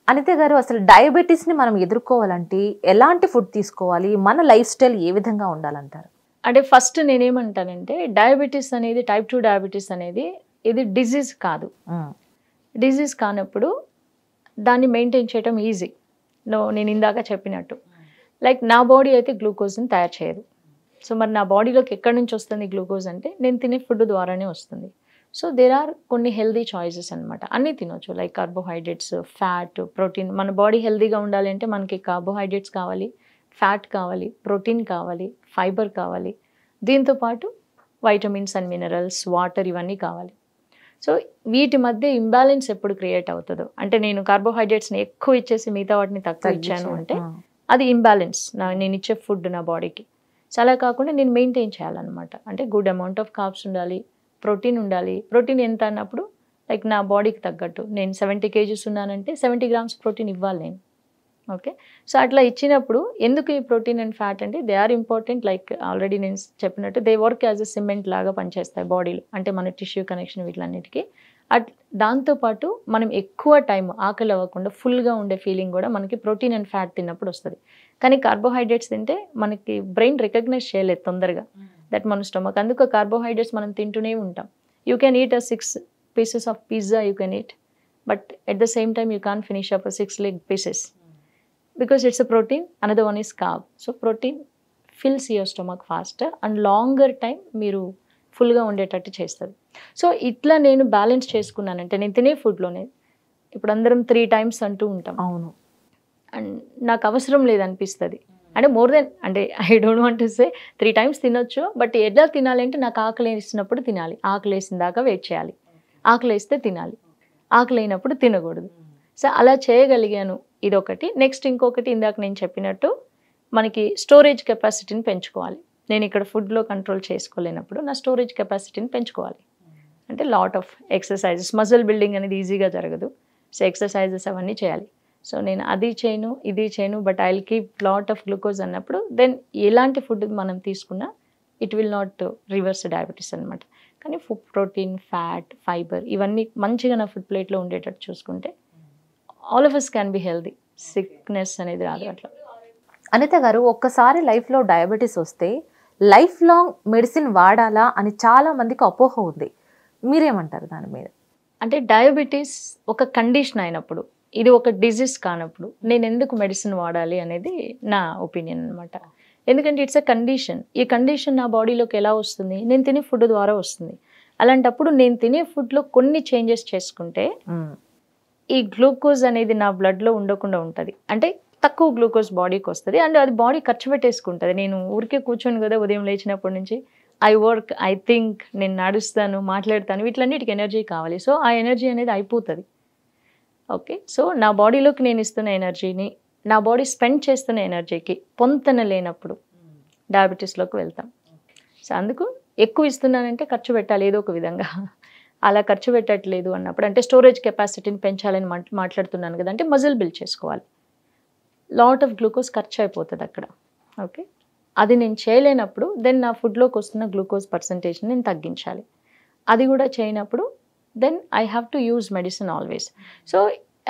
అనిత గారు, అసలు డయాబెటిస్‌ని మనం ఎదుర్కోవాలంటే ఎలాంటి ఫుడ్ తీసుకోవాలి? మన లైఫ్ స్టైల్ ఏ విధంగా ఉండాలంటారు? అంటే ఫస్ట్ నేనేమంటానంటే డయాబెటిస్ అనేది టైప్ 2 డయాబెటిస్ అనేది ఇది డిసీజ్ కాదు. హ్మ్. డిసీజ్ కానప్పుడు దాన్ని మెయింటైన్ చేయడం ఈజీ. నేను ఇందాక చెప్పినట్టు. లైక్ నా బాడీ అయితే గ్లూకోజ్‌ని తయారు చేయదు. సో, మరి నా బాడీలోకి ఎక్కడి నుంచి వస్తుంది గ్లూకోజ్ అంటే నేను తినే ఫుడ్ ద్వారానే వస్తుంది. సో, దేర్ ఆర్ కొన్ని హెల్తీ చాయిసెస్ అనమాట. అన్నీ తినొచ్చు. Like carbohydrates, fat, protein. మన బాడీ హెల్తీగా ఉండాలి అంటే మనకి కార్బోహైడ్రేట్స్ కావాలి, ఫ్యాట్ కావాలి, ప్రోటీన్ కావాలి, ఫైబర్ కావాలి. దీంతో పాటు వైటమిన్స్ అండ్ మినరల్స్, వాటర్ ఇవన్నీ కావాలి. సో, వీటి మధ్య ఇంబాలెన్స్ ఎప్పుడు క్రియేట్ అవుతదో, అంటే నేను కార్బోహైడ్రేట్స్‌ని ఎక్కువ ఇచ్చేసి మిగతా వాటిని తక్కువ ఇచ్చాను అంటే అది ఇంబాలెన్స్ నేనిచ్చే ఫుడ్ నా బాడీకి. సో, అలా కాకుండా నేను మెయింటైన్ చేయాలన్నమాట. అంటే గుడ్ అమౌంట్ ఆఫ్ కార్బ్స్ ఉండాలి, ప్రోటీన్ ఉండాలి. ప్రోటీన్ ఎంత అన్నప్పుడు లైక్ నా బాడీకి తగ్గట్టు నేను 70 కేజీస్ ఉన్నానంటే 70 గ్రామ్స్ ప్రోటీన్ ఇవ్వాలి నేను. ఓకే. సో, అట్లా ఇచ్చినప్పుడు ఎందుకు ఈ ప్రోటీన్ అండ్ ఫ్యాట్ అంటే they are important. Like already నేను చెప్పినట్టు they work as a cement లాగా పనిచేస్తాయి బాడీలో. అంటే మన టిష్యూ కనెక్షన్ వీటిలన్నిటికీ. దాంతో పాటు మనం ఎక్కువ టైం ఆకలి అవ్వకుండా ఫుల్‌గా ఉండే ఫీలింగ్ కూడా మనకి ప్రోటీన్ అండ్ ఫ్యాట్ తిన్నప్పుడు వస్తది. కానీ కార్బోహైడ్రేట్స్ తింటే మనకి బ్రెయిన్ రికగ్నైజ్ చేయలేదు తొందరగా. దట్ మన స్టమక్. అందుకు కార్బోహైడ్రేట్స్ మనం తింటూనే ఉంటాం. You can eat 6 pieces of pizza you can eat. But at the same time you can't finish up 6 leg pieces. Because it's a protein, another one is carb. So protein fills your stomach faster and longer time మీరు ఫుల్గా ఉండేటట్టు చేస్తుంది. So ఇట్లా నేను balance చేసుకున్నానంటే నేను తినే ఫుడ్లోనే ఇప్పుడు అందరం 3 టైమ్స్ అంటూ ఉంటాం. అవును. అండ్ నాకు అవసరం లేదనిపిస్తుంది. అంటే మోర్ దెన్ అంటే I don't want to say 3 times తినొచ్చు. బట్ ఎలా తినాలి అంటే నాకు ఆకలి వేసినప్పుడు తినాలి. ఆకలి వేసిన దాకా వెయిట్ చేయాలి. ఆకలి వేస్తే తినాలి. ఆకలి అయినప్పుడు తినకూడదు. సో అలా చేయగలిగాను. ఇదొకటి. నెక్స్ట్ ఇంకొకటి ఇందాక నేను చెప్పినట్టు మనకి స్టోరేజ్ కెపాసిటీని పెంచుకోవాలి. నేను ఇక్కడ ఫుడ్లో కంట్రోల్ చేసుకోలేనప్పుడు నా స్టోరేజ్ కెపాసిటీని పెంచుకోవాలి. అంటే lot of exercises, muscle building అనేది ఈజీగా జరగదు. సో ఎక్సర్సైజెస్ అవన్నీ చేయాలి. సో నేను అది చేయను, ఇది చేయను, but I will keep lot of glucose అన్నప్పుడు దెన్ ఎలాంటి ఫుడ్ మనం తీసుకున్నా it will not reverse diabetes అనమాట. కానీ ప్రోటీన్, ఫ్యాట్, ఫైబర్ ఇవన్నీ మంచిగా నా ఫుడ్ ప్లేట్లో ఉండేటట్టు చూసుకుంటే all of us can be healthy. Sickness అనేది రాదు అట్లా. అనిత గారు, ఒక్కసారి లైఫ్‌లో డయాబెటిస్ వస్తే లైఫ్ లాంగ్ మెడిసిన్ వాడాలా అని చాలా మందికి అపోహ ఉంది. మీరేమంటారు దాని మీద? అంటే డయాబెటీస్ ఒక కండిషన్ అయినప్పుడు, ఇది ఒక డిజీజ్ కానప్పుడు నేను ఎందుకు మెడిసిన్ వాడాలి అనేది నా ఒపీనియన్ అనమాట. ఎందుకంటే ఇట్స్ ఎ కండిషన్. ఈ కండిషన్ నా బాడీలోకి ఎలా వస్తుంది? నేను తినే ఫుడ్ ద్వారా వస్తుంది. అలాంటప్పుడు నేను తినే ఫుడ్లో కొన్ని చేంజెస్ చేసుకుంటే ఈ గ్లూకోజ్ అనేది నా బ్లడ్లో ఉండకుండా ఉంటుంది. అంటే తక్కువ గ్లూకోజ్ బాడీకి వస్తుంది. అండ్ అది బాడీ ఖర్చు పెట్టేసుకుంటుంది. నేను ఊరికే కూర్చొని కదా ఉదయం లేచినప్పటి నుంచి ఐ వర్క్, ఐ థింక్, నేను నడుస్తాను, మాట్లాడతాను, వీటిలన్నిటికి ఎనర్జీ కావాలి. సో ఆ ఎనర్జీ అనేది అయిపోతుంది. ఓకే. సో నా బాడీలోకి నేను ఇస్తున్న ఎనర్జీని నా బాడీ స్పెండ్ చేస్తున్న ఎనర్జీకి పొంతన లేనప్పుడు డయాబెటీస్లోకి వెళ్తాం. సో అందుకు ఎక్కువ ఇస్తున్నానంటే ఖర్చు పెట్టాలి ఏదో ఒక విధంగా. అలా ఖర్చు పెట్టట్లేదు అన్నప్పుడు అంటే స్టోరేజ్ కెపాసిటీని పెంచాలని మాట్లాడుతున్నాను కదా, అంటే మజిల్ బిల్డ్ చేసుకోవాలి. లాట్ ఆఫ్ గ్లూకోజ్ ఖర్చు అయిపోతుంది అక్కడ. ఓకే. అది నేను చేయలేనప్పుడు దెన్ నా ఫుడ్లోకి వస్తున్న గ్లూకోజ్ పర్సంటేజ్ని నేను తగ్గించాలి. అది కూడా చేయనప్పుడు then I have to use medicine always. So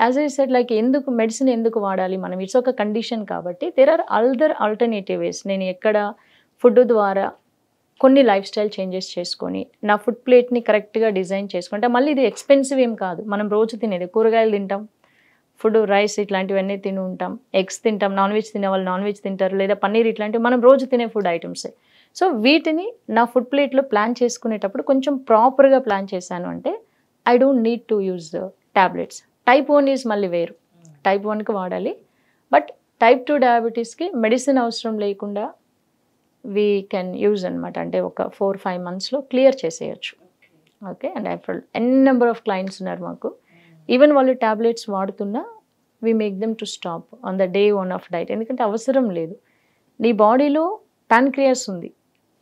as I said like ఎందుకు మెడిసిన్ ఎందుకు వాడాలి మనం? ఇట్స్ ఒక కండిషన్ కాబట్టి there are other alternative ways. నేను ఎక్కడ ఫుడ్ ద్వారా కొన్ని లైఫ్ స్టైల్ చేంజెస్ చేసుకొని నా ఫుడ్ ప్లేట్ని కరెక్ట్గా డిజైన్ చేసుకుంటే మళ్ళీ ఇది ఎక్స్పెన్సివ్ ఏం కాదు. మనం రోజు తినేది కూరగాయలు తింటాం, ఫుడ్ రైస్ ఇట్లాంటివన్నీ తిని ఉంటాం, ఎగ్స్ తింటాం, నాన్ వెజ్ తినే వాళ్ళు నాన్ వెజ్ తింటారు, లేదా పన్నీర్ ఇట్లాంటివి మనం రోజు తినే ఫుడ్ ఐటమ్సే. సో వీటిని నా ఫుడ్ ప్లేట్లో ప్లాన్ చేసుకునేటప్పుడు కొంచెం ప్రాపర్గా ప్లాన్ చేశాను అంటే I don't need to use tablets. Type 1 is మళ్ళీ వేరు. టైప్ 1కి వాడాలి. బట్ టైప్ 2 డయాబెటీస్కి మెడిసిన్ అవసరం లేకుండా వీ కెన్ యూజ్ అనమాట. అంటే ఒక 4-5 మంత్స్లో క్లియర్ చేసేయచ్చు. Okay. And N number of clients ఉన్నారు మాకు. ఈవెన్ వాళ్ళు ట్యాబ్లెట్స్ వాడుతున్నా we make them to stop on the day 1 of diet. ఎందుకంటే అవసరం లేదు. నీ బాడీలో ప్యాన్క్రియాస్ ఉంది.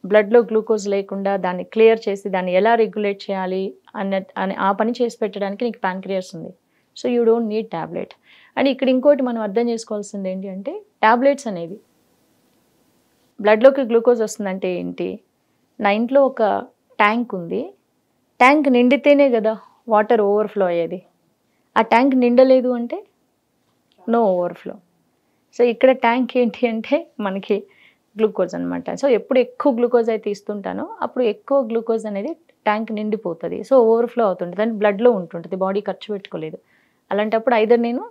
బ్లడ్లో గ్లూకోజ్ లేకుండా దాన్ని క్లియర్ చేసి దాన్ని ఎలా రెగ్యులేట్ చేయాలి అని ఆ పని చేసి పెట్టడానికి నీకు ప్యాన్క్రియాస్ ఉంది. So you don't need tablet. And ఇక్కడ ఇంకోటి మనం అర్థం చేసుకోవాల్సింది ఏంటి అంటే ట్యాబ్లెట్స్ అనేవి బ్లడ్లోకి గ్లూకోజ్ వస్తుందంటే ఏంటి? నా ఇంట్లో ఒక ట్యాంక్ ఉంది. ట్యాంక్ నిండితేనే కదా వాటర్ ఓవర్ఫ్లో అయ్యేది. ఆ ట్యాంక్ నిండలేదు అంటే నో ఓవర్ఫ్లో. సో ఇక్కడ ట్యాంక్ ఏంటి అంటే మనకి గ్లూకోజ్ అనమాట. సో ఎప్పుడు ఎక్కువ గ్లూకోజ్ అయితే ఇస్తుంటానో అప్పుడు ఎక్కువ గ్లూకోజ్ అనేది ట్యాంక్ నిండిపోతుంది. సో ఓవర్ఫ్లో అవుతుంటుంది అంటే బ్లడ్లో ఉంటుంటుంది, బాడీ ఖర్చు పెట్టుకోలేదు. అలాంటప్పుడు ఐదర్ నేను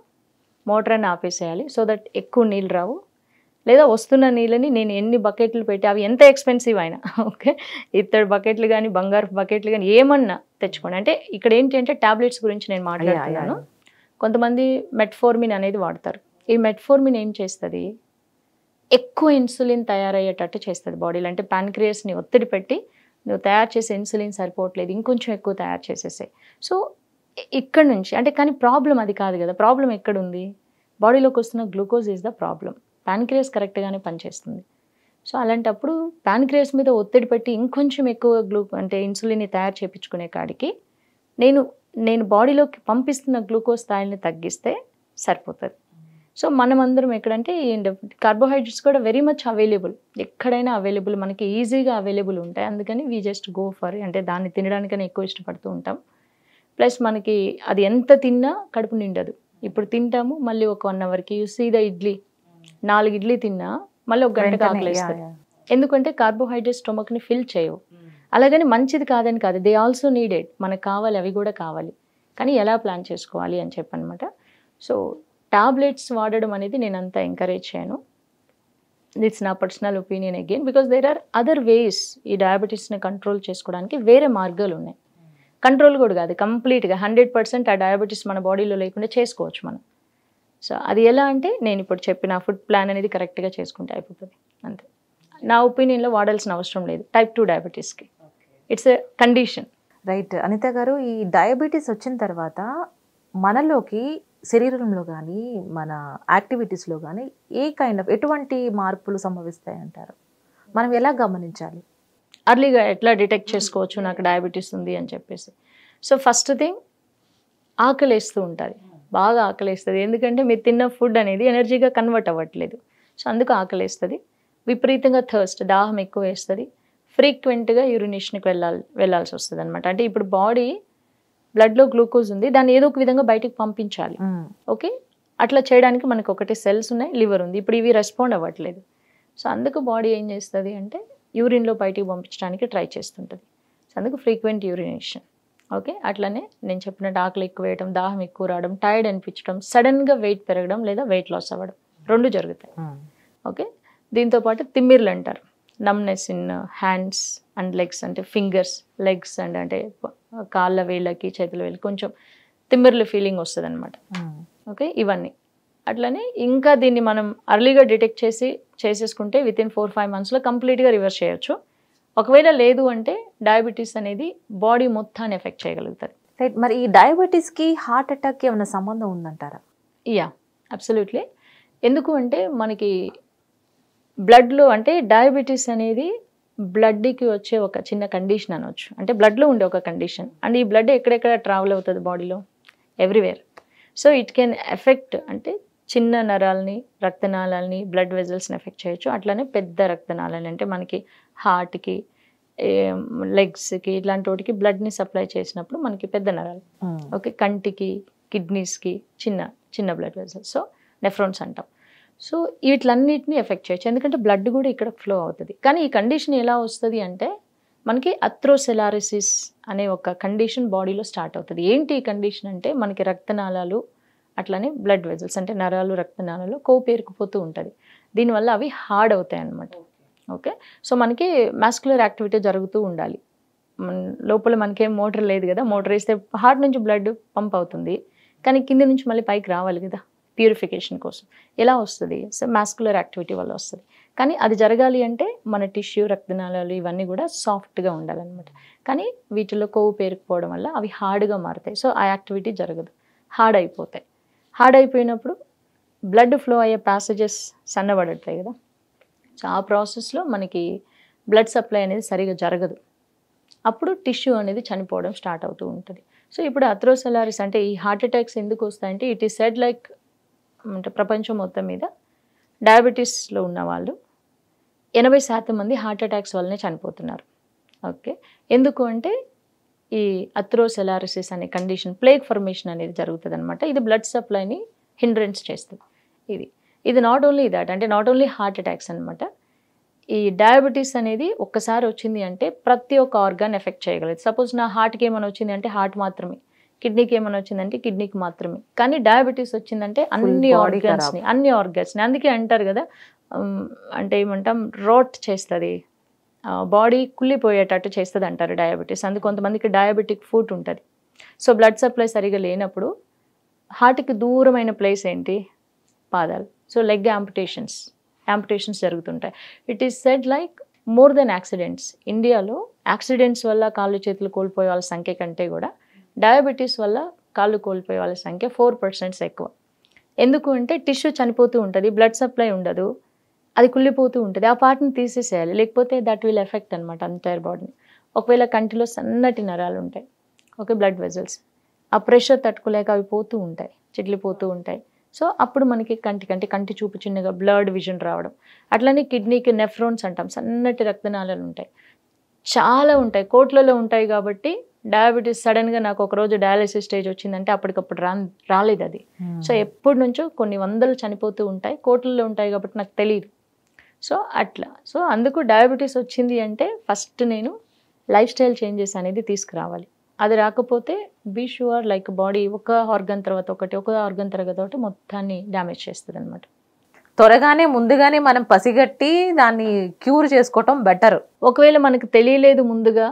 మోటార్ అని ఆపేసేయాలి సో దట్ ఎక్కువ నీళ్ళు రావు, లేదా వస్తున్న నీళ్ళని నేను ఎన్ని బకెట్లు పెట్టి అవి ఎంత ఎక్స్పెన్సివ్ అయినా ఓకే ఇత్తడి బకెట్లు కానీ బంగారు బకెట్లు కానీ ఏమన్నా తెచ్చుకోండి. అంటే ఇక్కడ ఏంటి అంటే టాబ్లెట్స్ గురించి నేను మాట్లాడుతున్నాను. కొంతమంది మెట్ఫోర్మిన్ అనేది వాడతారు. ఈ మెట్ఫోర్మిన్ ఏం చేస్తుంది, ఎక్కువ ఇన్సులిన్ తయారయ్యేటట్టు చేస్తుంది బాడీలో. అంటే ప్యాన్క్రియాస్ని ఒత్తిడి పెట్టి నువ్వు తయారు చేసే ఇన్సులిన్ సరిపోవట్లేదు, ఇంకొంచెం ఎక్కువ తయారు చేసేసాయి. సో ఇక్కడ నుంచి అంటే కానీ ప్రాబ్లం అది కాదు కదా, ప్రాబ్లం ఎక్కడుంది, బాడీలోకి వస్తున్న glucose is the problem. Pancreas కరెక్ట్గానే పనిచేస్తుంది. సో అలాంటప్పుడు ప్యాన్క్రియాస్ మీద ఒత్తిడి పెట్టి ఇంకొంచెం ఎక్కువ అంటే ఇన్సులిన్ని తయారు చేయించుకునే కాడికి నేను బాడీలోకి పంపిస్తున్న గ్లూకోజ్ స్థాయిని తగ్గిస్తే సరిపోతుంది. సో మనమందరం ఎక్కడంటే కార్బోహైడ్రేట్స్ కూడా వెరీ మచ్ అవైలబుల్, ఎక్కడైనా అవైలబుల్, మనకి ఈజీగా అవైలబుల్ ఉంటాయి. అందుకని వీ జస్ట్ గో ఫర్ అంటే దాన్ని తినడానికనే ఎక్కువ ఇష్టపడుతూ ఉంటాం. ప్లస్ మనకి అది ఎంత తిన్నా కడుపు నిండదు. ఇప్పుడు తింటాము మళ్ళీ ఒక 1 అవర్కి సీదా ఇడ్లీ 4 ఇడ్లీ తిన్నా మళ్ళీ ఒక గంటకు ఆకలిస్తుంది. ఎందుకంటే కార్బోహైడ్రేట్ స్టొమక్ని ఫిల్ చేయవు. అలాగని మంచిది కాదని కాదు, దే ఆల్సో నీడెడ్, మనకు కావాలి, అవి కూడా కావాలి. కానీ ఎలా ప్లాన్ చేసుకోవాలి అని చెప్పనమాట. సో టాబ్లెట్స్ వాడడం అనేది నేను అంతా ఎంకరేజ్ చేయను. ఇట్స్ నా personal opinion again, because there are other ways ఈ డయాబెటీస్ని కంట్రోల్ చేసుకోవడానికి వేరే మార్గాలు ఉన్నాయి. కంట్రోల్ కూడా కాదు, కంప్లీట్గా 100% ఆ డయాబెటీస్ మన బాడీలో లేకుండా చేసుకోవచ్చు మనం. సో అది ఎలా అంటే నేను ఇప్పుడు చెప్పిన ఫుడ్ ప్లాన్ అనేది కరెక్ట్గా చేసుకుంటే అయిపోతుంది అంతే. నా ఒపీనియన్లో వాడాల్సిన అవసరం లేదు టైప్ 2 డయాబెటీస్కి. It's a condition. Right. Anitha గారు, ఈ డయాబెటీస్ వచ్చిన తర్వాత మనలోకి శరీరంలో కానీ మన యాక్టివిటీస్లో కానీ ఎటువంటి మార్పులు సంభవిస్తాయి అంటారు? మనం ఎలా గమనించాలి? అర్లీగా ఎట్లా డిటెక్ట్ చేసుకోవచ్చు నాకు డయాబెటీస్ ఉంది అని చెప్పేసి? సో ఫస్ట్ థింగ్, ఆకలేస్తూ ఉంటుంది, బాగా ఆకలేస్తుంది. ఎందుకంటే మీరు తిన్న ఫుడ్ అనేది ఎనర్జీగా కన్వర్ట్ అవ్వట్లేదు. సో అందుకు ఆకలేస్తుంది. విపరీతంగా థర్స్ట్, దాహం ఎక్కువ వేస్తుంది. ఫ్రీక్వెంట్గా యూరినేషన్కి వెళ్ళాల్సి వస్తుంది అనమాట. అంటే ఇప్పుడు బాడీ బ్లడ్లో గ్లూకోజ్ ఉంది, దాన్ని ఏదో ఒక విధంగా బయటికి పంపించాలి. ఓకే, అట్లా చేయడానికి మనకు ఒకటి సెల్స్ ఉన్నాయి, లివర్ ఉంది. ఇప్పుడు ఇవి రెస్పాండ్ అవ్వట్లేదు. సో అందుకు బాడీ ఏం చేస్తుంది అంటే యూరిన్లో బయటికి పంపించడానికి ట్రై చేస్తుంటుంది. సో అందుకు ఫ్రీక్వెంట్ యూరినేషన్. ఓకే, అట్లనే నేను చెప్పినట్టు ఆకలి ఎక్కువ వేయడం, దాహం ఎక్కువ రావడం, టైర్డ్ అనిపించడం, సడన్గా వెయిట్ పెరగడం లేదా వెయిట్ లాస్ అవ్వడం, 2 జరుగుతాయి. ఓకే, దీంతోపాటు తిమ్మిర్లు అంటారు, numbness in hands and legs, అంటే ఫింగర్స్, లెగ్స్ అండ్ అంటే కాళ్ళ వేళ్ళకి చేతుల వేళ్ళకి కొంచెం తిమ్మిర్లు ఫీలింగ్ వస్తుంది అనమాట. ఓకే, ఇవన్నీ. అట్లనే ఇంకా దీన్ని మనం అర్లీగా డిటెక్ట్ చేసేసుకుంటే వితిన్ 4-5 మంత్స్లో కంప్లీట్గా రివర్స్ చేయొచ్చు. ఒకవేళ లేదు అంటే డయాబెటీస్ అనేది బాడీ మొత్తాన్ని ఎఫెక్ట్ చేయగలుగుతుంది. రైట్. మరి ఈ డయాబెటీస్కి హార్ట్ అటాక్కి ఏమైనా సంబంధం ఉందంటారా? Yeah, absolutely. ఎందుకు అంటే మనకి బ్లడ్లో అంటే డయాబెటీస్ అనేది బ్లడ్కి వచ్చే ఒక చిన్న కండిషన్ అనవచ్చు. అంటే బ్లడ్లో ఉండే ఒక కండిషన్. అండ్ ఈ బ్లడ్ ఎక్కడెక్కడ ట్రావెల్ అవుతుంది బాడీలో, everywhere. So it can affect అంటే చిన్న నరాలని, రక్తనాళాలని, బ్లడ్ వెజల్స్ని ఎఫెక్ట్ చేయొచ్చు. అట్లనే పెద్ద రక్తనాళాలని అంటే మనకి హార్ట్కి, లెగ్స్కి, ఇట్లాంటి వాటికి బ్లడ్ని సప్లై చేసినప్పుడు మనకి పెద్ద నరాలు. ఓకే, కంటికి, కిడ్నీస్కి చిన్న బ్లడ్ వెజల్స్, సో నెఫ్రాన్స్ అంటాం. సో వీటిలన్నిటిని ఎఫెక్ట్ చేయొచ్చు, ఎందుకంటే బ్లడ్ కూడా ఇక్కడ ఫ్లో అవుతుంది. కానీ ఈ కండిషన్ ఎలా వస్తుంది అంటే మనకి అథ్రోసెలారిసిస్ అనే ఒక కండిషన్ బాడీలో స్టార్ట్ అవుతుంది. ఏంటి ఈ కండిషన్ అంటే మనకి రక్తనాళాలు అట్లనే బ్లడ్ వెజల్స్ అంటే నరాలు, రక్తనాళాలు కొవ్వు పేరుకుపోతూ ఉంటుంది. దీనివల్ల అవి హార్డ్ అవుతాయి అన్నమాట. ఓకే, సో మనకి మాస్కులర్ యాక్టివిటీ జరుగుతూ ఉండాలి. లోపల మనకేం మోటార్ లేదు కదా, మోటార్ వేస్తే హార్ట్ నుంచి బ్లడ్ పంప్ అవుతుంది, కానీ కింద నుంచి మళ్ళీ పైకి రావాలి కదా ప్యూరిఫికేషన్ కోసం. ఎలా వస్తుంది? సో మాస్కులర్ యాక్టివిటీ వల్ల వస్తుంది. కానీ అది జరగాలి అంటే మన టిష్యూ, రక్తనాళాలు ఇవన్నీ కూడా సాఫ్ట్గా ఉండాలన్నమాట. కానీ వీటిలో కొవ్వు పేరుకుపోవడం వల్ల అవి హార్డ్గా మారుతాయి. సో ఆ యాక్టివిటీ జరగదు, హార్డ్ అయిపోతాయి. హార్డ్ అయిపోయినప్పుడు బ్లడ్ ఫ్లో అయ్యే ప్యాసేజెస్ సన్నబడతాయి కదా. సో ఆ ప్రాసెస్లో మనకి బ్లడ్ సప్లై అనేది సరిగా జరగదు. అప్పుడు టిష్యూ అనేది చనిపోవడం స్టార్ట్ అవుతూ ఉంటుంది. సో ఇప్పుడు అథ్రోసెలారిస్ అంటే ఈ హార్ట్ అటాక్స్ ఎందుకు వస్తాయంటే ఇట్ ఈస్ సెడ్ లైక్ అంటే ప్రపంచం మొత్తం మీద డయాబెటీస్లో ఉన్న వాళ్ళు 80% మంది హార్ట్ అటాక్స్ వల్లనే చనిపోతున్నారు. ఓకే, ఎందుకు అంటే ఈ అథ్రోసెలారిసిస్ అనే కండిషన్, ప్లేగ్ ఫర్మేషన్ అనేది జరుగుతుంది అనమాట. ఇది బ్లడ్ సప్లైని హిండ్రెన్స్ చేస్తుంది. ఇది నాట్ ఓన్లీ దాట్, అంటే నాట్ ఓన్లీ హార్ట్ అటాక్స్ అనమాట. ఈ డయాబెటీస్ అనేది ఒక్కసారి వచ్చింది అంటే ప్రతి ఒక్క ఆర్గాన్ ఎఫెక్ట్ చేయగలదు. సపోజ్ నా హార్ట్కి ఏమైనా వచ్చింది అంటే హార్ట్ మాత్రమే, కిడ్నీకి ఏమైనా వచ్చిందంటే కిడ్నీకి మాత్రమే. కానీ డయాబెటీస్ వచ్చిందంటే అన్ని ఆర్గాన్స్ని, అందుకే అంటారు కదా, అంటే ఏమంటాం, రోట్ చేస్తుంది, బాడీ కుళ్ళిపోయేటట్టు చేస్తుంది అంటారు డయాబెటీస్. అందుకు కొంతమందికి డయాబెటిక్ ఫుట్ ఉంటుంది. సో బ్లడ్ సప్లై సరిగా లేనప్పుడు హార్ట్కి దూరమైన ప్లేస్ ఏంటి? పాదాలు. సో లెగ్ యాంపుటేషన్స్ జరుగుతుంటాయి. It is said like more than accidents. ఇండియాలో యాక్సిడెంట్స్ వల్ల కాళ్ళు చేతులు కోల్పోయే వాళ్ళ సంఖ్య కంటే కూడా డయాబెటీస్ వల్ల కాళ్ళు కోల్పోయే వాళ్ళ సంఖ్య 4% ఎక్కువ. ఎందుకు అంటే టిష్యూ చనిపోతూ ఉంటుంది, బ్లడ్ సప్లై ఉండదు, అది కుళ్ళిపోతూ ఉంటుంది. ఆ పార్ట్ని తీసేసేయాలి, లేకపోతే దట్ విల్ ఎఫెక్ట్ అనమాట ఎంటైర్ బాడీని. ఒకవేళ కంటిలో సన్నటి నరాలు ఉంటాయి, ఓకే, బ్లడ్ వెజల్స్, ఆ ప్రెషర్ తట్టుకోలేక అవి పోతూ ఉంటాయి, చిట్లిపోతూ ఉంటాయి. సో అప్పుడు మనకి కంటి చూపు చిన్నగా బ్లర్డ్ విజన్ రావడం. అట్లనే కిడ్నీకి నెఫ్రోన్స్ అంటాం, సన్నటి రక్తనాళాలు ఉంటాయి, చాలా ఉంటాయి, కోట్లలో ఉంటాయి. కాబట్టి డయాబెటీస్ సడన్గా నాకు ఒకరోజు డయాలసిస్ స్టేజ్ వచ్చిందంటే అప్పటికప్పుడు రాలేదు అది. సో ఎప్పటి నుంచో కొన్ని వందలు చనిపోతూ ఉంటాయి, కోట్లలో ఉంటాయి కాబట్టి నాకు తెలియదు. సో అట్లా. సో అందుకు డయాబెటీస్ వచ్చింది అంటే ఫస్ట్ నేను లైఫ్ స్టైల్ చేంజెస్ అనేది తీసుకురావాలి. అది రాకపోతే బీ షూర్ లైక్ బాడీ ఒక ఆర్గన్ తర్వాత ఒకటి మొత్తాన్ని డ్యామేజ్ చేస్తుంది అనమాట. త్వరగానే ముందుగానే మనం పసిగట్టి దాన్ని క్యూర్ చేసుకోవటం బెటర్. ఒకవేళ మనకు తెలియలేదు ముందుగా,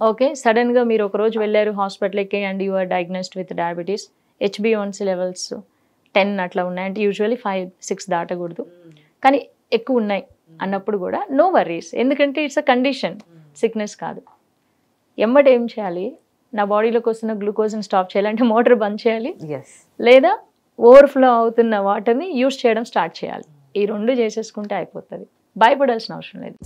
ఓకే, సడన్ గా మీరు ఒక రోజు వెళ్ళారు హాస్పిటల్కి and you are diagnosed with diabetes, HbA1c levels 10 అట్లా ఉన్నాయంటే యూజువల్లీ 5-6 దాటకూడదు, కానీ ఎక్కువ ఉన్నాయి అన్నప్పుడు కూడా నో వర్రీస్. ఎందుకంటే ఇట్స్ అ కండిషన్, సిక్నెస్ కాదు. ఎమ్మటి ఏం చేయాలి? నా బాడీలోకి వస్తున్న గ్లూకోజ్ని స్టాప్ చేయాలంటే మోటార్ బంద్ చేయాలి, లేదా ఓవర్ఫ్లో అవుతున్న వాటర్ని యూస్ చేయడం స్టార్ట్ చేయాలి. ఈ 2 చేసేసుకుంటే అయిపోతుంది, భయపడాల్సిన అవసరం లేదు.